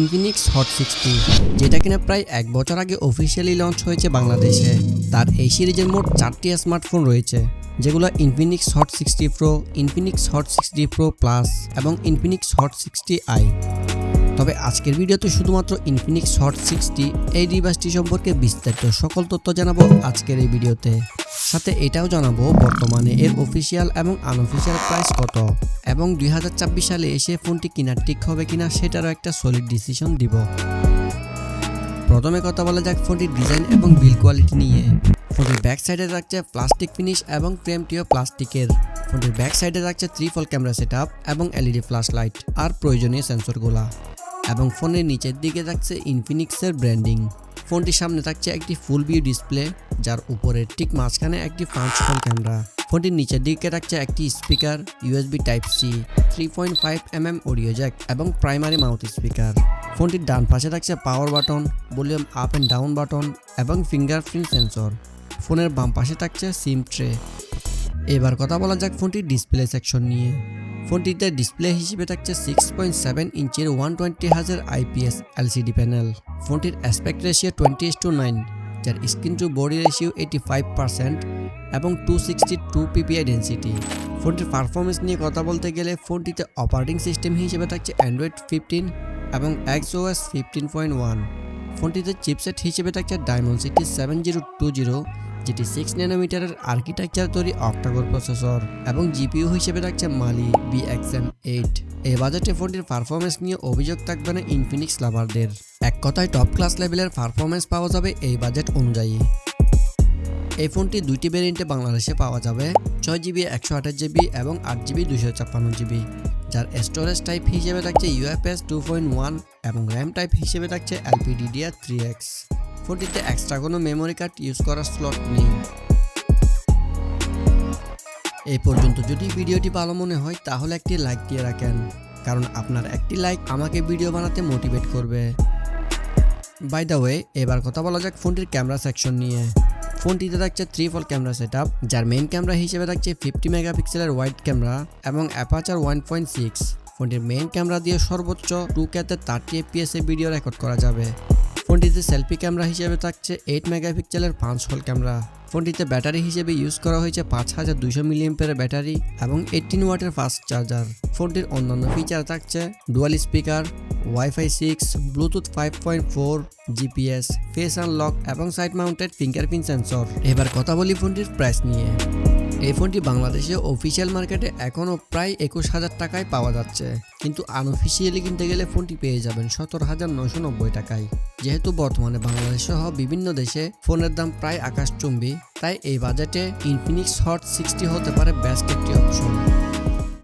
Infinix hot 60, যেটা কিনা প্রায় 1 বছর আগে অফিসিয়ালি লঞ্চ হয়েছে বাংলাদেশে। তার এই সিরিজের মোট 4টি স্মার্টফোন রয়েছে, যেগুলো Infinix hot 60 pro, Infinix hot 60 pro plus এবং ইনফিনিক্স হট 60i। তবে আজকের ভিডিওতে শুধুমাত্র ইনফিনিক্স হট 60 এই ডিভাইসটি সম্পর্কে বিস্তারিত সকল তথ্য জানাবো আজকের এই ভিডিওতে। সাথে এটাও জানাবো বর্তমানে এর অফিসিয়াল এবং আনঅফিসিয়াল প্রাইস কত, এবং 2024 সালে এসে ফোনটি কেনার ঠিক হবে কিনা সেটারও একটা সলিড ডিসিশন দিব। প্রথমে কথা বলা যাক ফোনটির ডিজাইন এবং বিল্ড কোয়ালিটি নিয়ে। ফোনটির ব্যাক সাইডে থাকছে প্লাস্টিক ফিনিশ এবং ফ্রেমটিও প্লাস্টিকের। ফোনটির ব্যাক সাইডে থাকছে 3 ক্যামেরা সেটআপ এবং এলইডি ফ্ল্যাশ লাইট আর প্রয়োজনীয় সেন্সরগুলা, এবং ফোনের নিচের দিকে থাকছে ইনফিনিক্সের ব্র্যান্ডিং। ফোনটির সামনে থাকছে একটি ফুল ভিউ ডিসপ্লে, যার উপরের ঠিক মাঝখানে একটি 5 ক্যামেরা। ফোনটির নিচের দিকে থাকছে একটি speaker, USB type C, 3.5mm audio jack এবং প্রাইমারি মাউথ স্পিকার। ফোনটির ডান পাশে থাকছে power button, volume up and down button এবং ফিঙ্গারপ্রিন্ট সেন্সর। ফোনের বাম পাশে থাকছে সিম ট্রে। এবার কথা বলা যাক ফোনটির ডিসপ্লে সেকশন নিয়ে। ফোনটিতে ডিসপ্লে হিসেবে থাকছে 6.7 ইঞ্চির 120Hz IPS LCD প্যানেল। ফোনটির অ্যাসপেক্ট রেশিও 20:9, যার স্ক্রিন টু বডি রেশিও 85% এবং 262 ppi ডেন্সিটি। ফোনটির পারফরমেন্স নিয়ে কথা বলতে গেলে ফোনটিতে অপারেটিং সিস্টেম হিসেবে থাকছে অ্যান্ড্রয়েড 15 এবং XOS 15.1। ফোনটিতে চিপসেট হিসেবে থাকছে Dimensity 7020, যেটি 6 ন্যানোমিটারের আর্কিটেকচার তৈরি অক্টাকোর প্রসেসর, এবং জিপিইউ হিসেবে থাকছে Mali BXM8। এই বাজেটে ফোনটির পারফরমেন্স নিয়ে অভিযোগ থাকবে না ইনফিনিক্স লাভারদের। এক কথায় টপ ক্লাস লেভেলের পারফরমেন্স পাওয়া যাবে এই বাজেট অনুযায়ী। এই ফোনটি 2টি ভ্যারিয়েন্টে বাংলাদেশে পাওয়া যাবে, 6GB 128GB এবং 8GB 256GB, যার স্টোরেজ টাইপ হিসেবে থাকছে UFS 2.1 এবং র্যাম টাইপ হিসেবে থাকছে LPDDR3X। ফোনটিতে এক্সট্রা কোনো মেমোরি কার্ড ইউজ করার স্লট নেই। এই পর্যন্ত যদি ভিডিওটি ভালো মনে হয় তাহলে একটি লাইক দিয়ে রাখেন, কারণ আপনার একটি লাইক আমাকে ভিডিও বানাতে মোটিভেট করবে। বাই দ্য ওয়ে, এবার কথা বলা যাক ফোনটির ক্যামেরা সেকশন নিয়ে। ফোনটিতে থাকছে 3 ক্যামেরা সেটআপ, যার মেইন ক্যামেরা হিসেবে থাকছে 50 মেগাপিক্সেলের ওয়াইড ক্যামেরা এবং অ্যাপারচার 1.6। ফোনটির মেইন ক্যামেরা দিয়ে সর্বোচ্চ 2K-তে 30 fps এ ভিডিও রেকর্ড করা যাবে। ফোনটিতে সেলফি ক্যামেরা হিসেবে থাকছে 8 মেগাপিক্সেলের 5 ক্যামেরা। ফোনটিতে ব্যাটারি হিসেবে ইউজ করা হয়েছে 5200 mAh ব্যাটারি এবং 18 ওয়াটের ফাস্ট চার্জার। ফোনটির অন্যান্য ফিচার থাকছে dual speaker, wifi 6, Bluetooth 5.4, GPS, face unlock এবং সাইড মাউন্টেড ফিঙ্গারপ্রিন্ট সেন্সর। এবার কথা বলি ফোনটির প্রাইস নিয়ে। এই ফোনটি বাংলাদেশে অফিসিয়াল মার্কেটে এখনও প্রায় 21,000 টাকায় পাওয়া যাচ্ছে, কিন্তু আনঅফিসিয়ালি কিনতে গেলে ফোনটি পেয়ে যাবেন 17,990 টাকায়। যেহেতু বর্তমানে বাংলাদেশ সহ বিভিন্ন দেশে ফোনের দাম প্রায় আকাশচুম্বী, তাই এই বাজেটে ইনফিনিক্স হট 60 হতে পারে বেস্ট একটি অপশন।